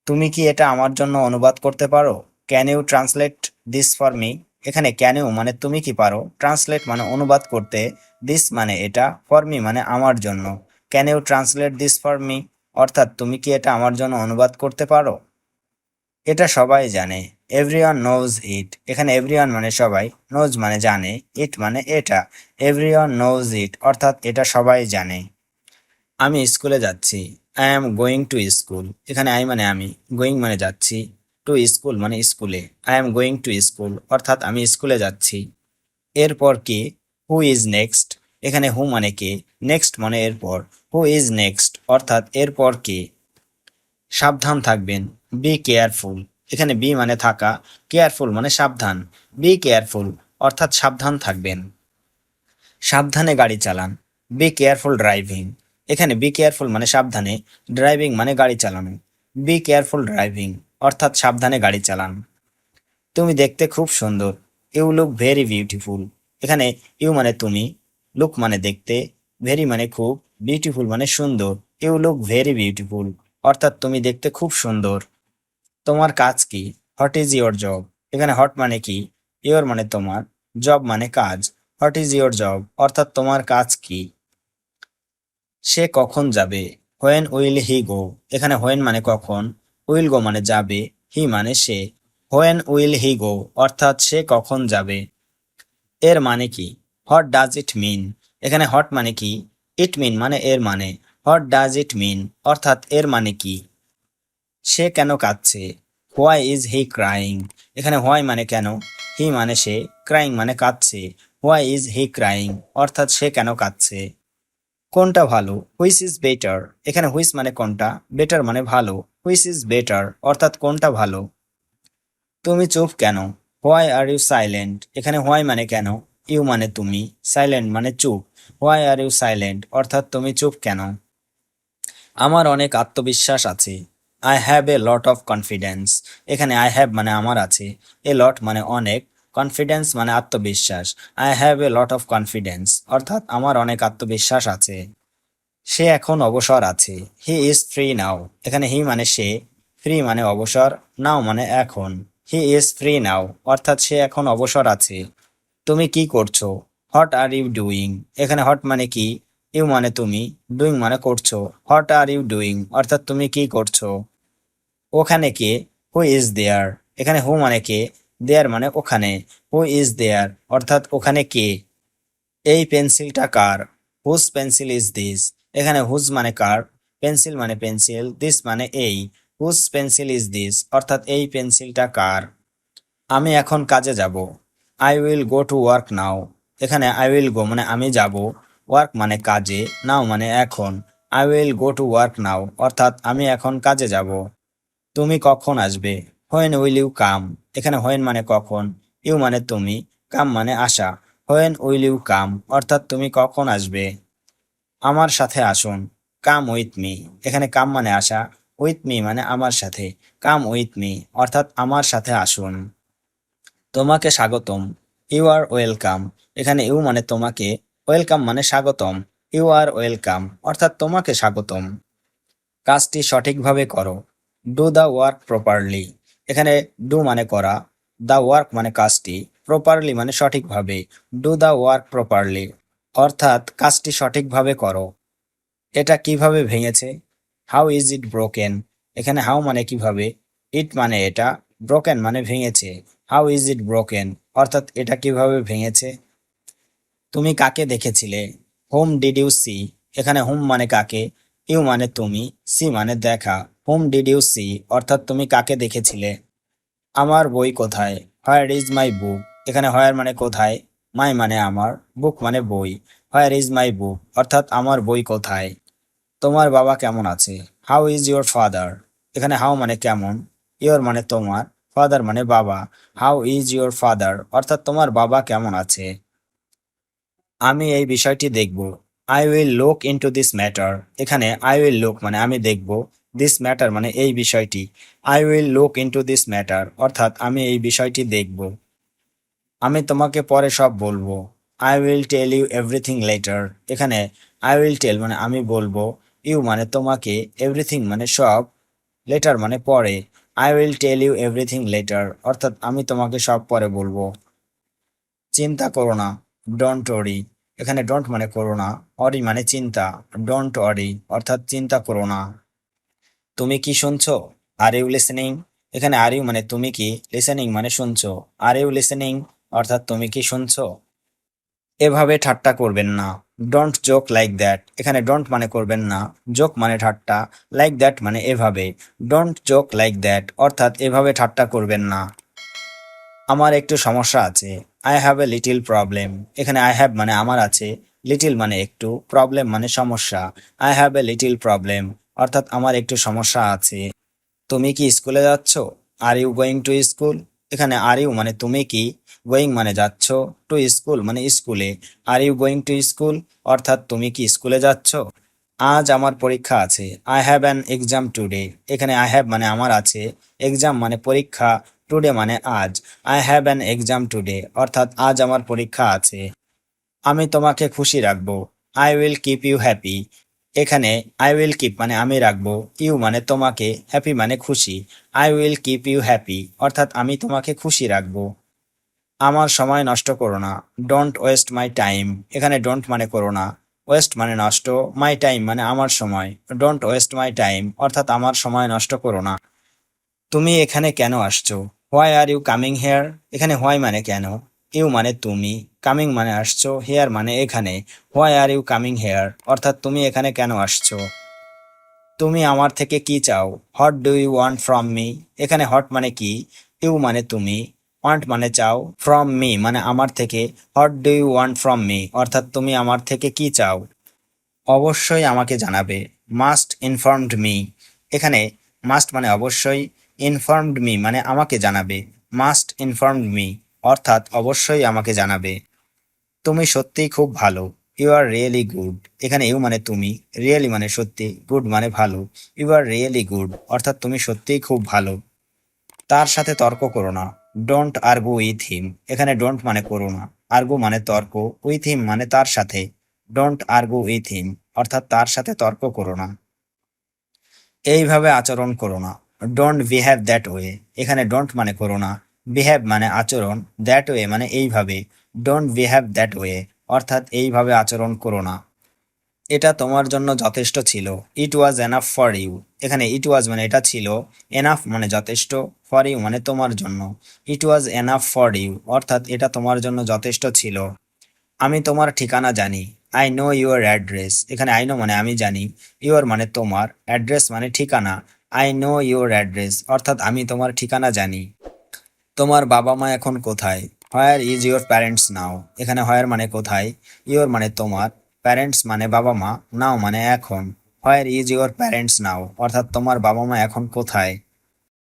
তুমি কি এটা আমার জন্য অনুবাদ করতে পারো? Can you translate this for me? এখানে ক্যান ইউ মানে তুমি কি পারো, ট্রান্সলেট মানে অনুবাদ করতে, দিস মানে এটা, ফর মি মানে আমার জন্য। Can you translate this for me অর্থাৎ তুমি কি এটা আমার জন্য অনুবাদ করতে পারো? এটা সবাই জানে। Everyone knows it. এখানে এভরিওয়ান মানে সবাই, নোজ মানে জানে, ইট মানে এটা। এভরিওয়ান নোজ ইট অর্থাৎ এটা সবাই জানে। আমি স্কুলে যাচ্ছি। I am going to school. এখানে আই মানে আমি, গোয়িং মানে যাচ্ছি, টু স্কুল মানে স্কুলে। I am going to school অর্থাৎ আমি স্কুলে যাচ্ছি। এরপর কি? Who is next. এখানে হু মানে কে, নেক্সট মানে এরপর। হু ইজ নেক্সট অর্থাৎ এরপর কে। সাবধান থাকবেন। Be careful. এখানে বি মানে থাকা, কেয়ারফুল মানে সাবধান। বি কেয়ারফুল অর্থাৎ সাবধান থাকবেন। সাবধানে গাড়ি চালান। Be careful driving. এখানে বি কেয়ারফুল মানে সাবধানে, ড্রাইভিং মানে গাড়ি চালানো। বি কেয়ারফুল ড্রাইভিং অর্থাৎ সাবধানে গাড়ি চালান। তুমি দেখতে খুব সুন্দর। You look very beautiful. এখানে ইউ মানে তুমি, লুক মানে দেখতে, ভেরি মানে খুব, বিউটিফুল মানে সুন্দর। ইউ লুক ভেরি বিউটিফুল অর্থাৎ তুমি দেখতে খুব সুন্দর। তোমার কাজ কি? What is your job? এখানে হট মানে কি, ইয়োর মানে তোমার, জব মানে কাজ। হোয়াট ইজ ইয়োর জব অর্থাৎ তোমার কাজ কি। সে কখন যাবে? হোয়েন উইল হি গো? এখানে হোয়েন মানে কখন, উইল গো মানে যাবে, হি মানে সে। হোয়েন উইল হি গো অর্থাৎ সে কখন যাবে। এর মানে কি? হোয়াট ডাজ ইট মিন? এখানে হট মানে কি, ইট মিন মানে এর মানে। হোয়াট ডাজ ইট মিন অর্থাৎ এর মানে কি। সে কেন কাঁদছে? Why is he crying? এখানে হোয়াই মানে কেন, হি মানে সে, ক্রাইং মানে কাঁদছে। হোয়াই ইজ হি ক্রাইং অর্থাৎ সে কেন কাঁদছে। কোনটা ভালো? Which is better? এখানে হুইচ মানে কোনটা, বেটার মানে ভালো। হুইচ ইজ বেটার অর্থাৎ কোনটা ভালো। তুমি চুপ কেন? Why are you silent? এখানে হোয়াই মানে কেন, ইউ মানে তুমি, সাইলেন্ট মানে চুপ। হোয়াই আর ইউ সাইলেন্ট অর্থাৎ তুমি চুপ কেন। আমার অনেক আত্মবিশ্বাস আছে। I have A lot of confidence. এখানে আই হ্যাভ মানে আমার আছে, এ লট মানে অনেক, কনফিডেন্স মানে আত্মবিশ্বাস। I have A lot of confidence অর্থাৎ আমার অনেক আত্মবিশ্বাস আছে। সে এখন অবসর আছে। He is free now. এখানে হি মানে সে, ফ্রি মানে অবসর, নাও মানে এখন। হি ইজ ফ্রি নাও অর্থাৎ সে এখন অবসর আছে। তুমি কি করছো? What are you doing? এখানে হট মানে কি, ইউ মানে তুমি, ডুইং মানে করছো। হোয়াট আর ইউ ডুইং অর্থাৎ তুমি কি করছো। ওখানে কে? Who is there? এখানে হু মানে কে, দেয়ার মানে ওখানে। হু ইজ দেয়ার অর্থাৎ ওখানে কে। এই পেন্সিলটা কার? Whose pencil is this? এখানে হুজ মানে কার, পেন্সিল মানে পেন্সিল, দিস মানে এই। হুজ পেন্সিল ইজ দিস অর্থাৎ এই পেন্সিলটা কার। আমি এখন কাজে যাব। I will go to work নাও। এখানে আই উইল গো মানে আমি যাব, ওয়ার্ক মানে কাজে, নাও মানে এখন। I will go to work now অর্থাৎ আমি এখন কাজে যাব। তুমি কখন আসবে? When will you come? এখানে হোয়েন মানে কখন, ইউ মানে তুমি, কাম মানে আসা। হোয়েন উইল ইউ কাম অর্থাৎ তুমি কখন আসবে। আমার সাথে আসুন। Come with me. এখানে কাম মানে আসা, উইথ মি মানে আমার সাথে। কাম উইথ মি অর্থাৎ আমার সাথে আসুন। তোমাকে স্বাগতম। You are welcome. এখানে ইউ মানে তোমাকে, ওয়েলকাম মানে স্বাগতম। ইউ আর ওয়েলকাম অর্থাৎ তোমাকে স্বাগতম। কাজটি সঠিকভাবে করো। Do the work properly. এখানে ডু মানে করা, দ্য ওয়ার্ক মানে কাজটি, প্রপারলি মানে সঠিকভাবে। ডু দ্য ওয়ার্ক প্রপারলি অর্থাৎ কাজটি সঠিকভাবে করো। এটা কিভাবে ভেঙেছে? How is it broken? এখানে হাউ মানে কিভাবে, ইট মানে এটা, ব্রোকেন মানে ভেঙেছে। হাউ ইজ ইট ব্রোকেন অর্থাৎ এটা কিভাবে ভেঙেছে। তুমি কাকে দেখেছিলে? Whom did you see? এখানে হোম মানে কাকে, ইউ মানে তুমি, সি মানে দেখা। হোম ডিড ইউ সি অর্থাৎ তুমি কাকে দেখেছিলে। আমার বই কোথায়? হোয়ার ইজ মাই বুক? এখানে হোয়ার মানে কোথায়, মাই মানে আমার, বুক মানে বই। হোয়ার ইজ মাই বুক অর্থাৎ আমার বই কোথায়। তোমার বাবা কেমন আছে? How is your father? এখানে হাউ মানে কেমন, ইয়োর মানে তোমার, ফাদার মানে বাবা। হাউ ইজ ইউর ফাদার অর্থাৎ তোমার বাবা কেমন আছে। আমি এই বিষয়টি দেখব। I will look into this matter. এখানে আই উইল লুক মানে আমি দেখব, দিস ম্যাটার মানে এই বিষয়টি। I will look into this matter অর্থাৎ আমি এই বিষয়টি দেখব। আমি তোমাকে পরে সব বলবো। I will tell you everything later. এখানে আই উইল টেল মানে আমি বলবো, ইউ মানে তোমাকে, এভরিথিং মানে সব, লেটার মানে পরে। I will tell you everything later, অর্থাৎ আমি তোমাকে সব পরে বলবো। চিন্তা করো না, ডোন্ট ওয়ারি। এখানে ডোন্ট মানে করো না, অরি মানে চিন্তা, ডোন্ট ওয়ারি অর্থাৎ চিন্তা করো না। তুমি কি শুনছো? Are you listening? এখানে আর ইউ মানে তুমি কি, লিসেনিং মানে শুনছো। আর ইউ লিসেনিং অর্থাৎ তুমি কি শুনছো? এভাবে ঠাট্টা করবেন না, ডোন্ট জোক লাইক দ্যাট। এখানে ডোন্ট মানে করবেন না, জোক মানে ঠাট্টা, লাইক দ্যাট মানে এভাবে। ডোন্ট জোক লাইক দ্যাট অর্থাৎ এভাবে ঠাট্টা করবেন না। আমার একটু সমস্যা আছে, I have a little problem. এখানে আই হ্যাভ মানে আমার আছে, লিটিল মানে একটু, প্রবলেম মানে সমস্যা। I have a little problem অর্থাৎ আমার একটু সমস্যা আছে। তুমি কি স্কুলে যাচ্ছ? Are you going to school? এখানে আর ইউ মানে তুমি কি, গোয়িং মানে যাচ্ছ, টু স্কুল মানে স্কুলে। Are you going to school অর্থাৎ তুমি কি স্কুলে যাচ্ছ? আজ আমার পরীক্ষা আছে, I have an exam today. এখানে আই হ্যাভ মানে আমার আছে, এক্সাম মানে পরীক্ষা, টুডে মানে আজ। I have an exam today অর্থাৎ আজ আমার পরীক্ষা আছে। আমি তোমাকে খুশি রাখবো, I will keep you happy. এখানে আই উইল কিপ মানে আমি রাখবো, ইউ মানে তোমাকে, হ্যাপি মানে খুশি। I will keep you happy অর্থাৎ আমি তোমাকে খুশি রাখবো। আমার সময় নষ্ট করো না, ডোন্ট ওয়েস্ট মাই টাইম। এখানে ডোন্ট মানে করো না, ওয়েস্ট মানে নষ্ট, মাই টাইম মানে আমার সময়। ডোন্ট ওয়েস্ট মাই টাইম অর্থাৎ আমার সময় নষ্ট করো না। তুমি এখানে কেন আসছো? Why are you coming here? এখানে হোয়াই মানে কেন, ইউ মানে তুমি, কামিং মানে আসছো, হেয়ার মানে এখানে। Why are you coming here অর্থাৎ তুমি এখানে কেন আসছো? তুমি আমার থেকে কি চাও? What do you want from me? এখানে হট মানে কি, ইউ মানে তুমি, ওয়ান্ট মানে চাও, ফ্রম মি মানে আমার থেকে। What do you want from me অর্থাৎ তুমি আমার থেকে কি চাও? অবশ্যই আমাকে জানাবে, মাস্ট ইনফর্মড মি। এখানে মাস্ট মানে অবশ্যই, ইনফর্মড মি মানে আমাকে জানাবে। মাস্ট ইনফর্মড মি অর্থাৎ অবশ্যই আমাকে জানাবে। তুমি সত্যিই খুব ভালো, ইউ আর রিয়েলি গুড। এখানে ইউ মানে তুমি, রিয়েলি মানে সত্যি, গুড মানে ভালো। ইউ আর রিয়েলি গুড অর্থাৎ তুমি সত্যিই খুব ভালো। তার সাথে তর্ক করো না, ডোন্ট আর্গু উইথ হিম। এখানে ডোন্ট মানে করো না, আর্গু মানে তর্ক, উইথ হিম মানে তার সাথে। ডোন্ট আর্গু উইথ হিম অর্থাৎ তার সাথে তর্ক করো না। এইভাবে আচরণ করো না, ডোন্ট বিহেভ দ্যাট ওয়ে। এখানে ডোন্ট মানে করো না, বিহেভ মানে আচরণ, দ্যাট ওয়ে মানে এইভাবে। ডোন্ট বিহেভ দ্যাট ওয়ে অর্থাৎ এইভাবে আচরণ করো না। এটা তোমার জন্য যথেষ্ট ছিল, ইট ওয়াজ এনাফ ফর ইউ। এখানে ইট ওয়াজ মানে এটা ছিল, এনাফ মানে যথেষ্ট, ফর ইউ মানে তোমার জন্য। ইট ওয়াজ এনাফ ফর ইউ অর্থাৎ এটা তোমার জন্য যথেষ্ট ছিল। আমি তোমার ঠিকানা জানি, আই নো ইউর অ্যাড্রেস। এখানে আই নো মানে আমি জানি, ইউর মানে তোমার, অ্যাড্রেস মানে ঠিকানা। আই নো ইউর অ্যাড্রেস অর্থাৎ আমি তোমার ঠিকানা জানি। তোমার বাবা মা এখন কোথায়? হোয়ার ইজ ইউর প্যারেন্টস নাও? এখানে হোয়ার মানে কোথায়, ইউর মানে তোমার, প্যারেন্টস মানে বাবা মা, নাও মানে এখন। হোয়ার ইজ ইউর প্যারেন্টস নাও অর্থাৎ তোমার বাবা মা এখন কোথায়?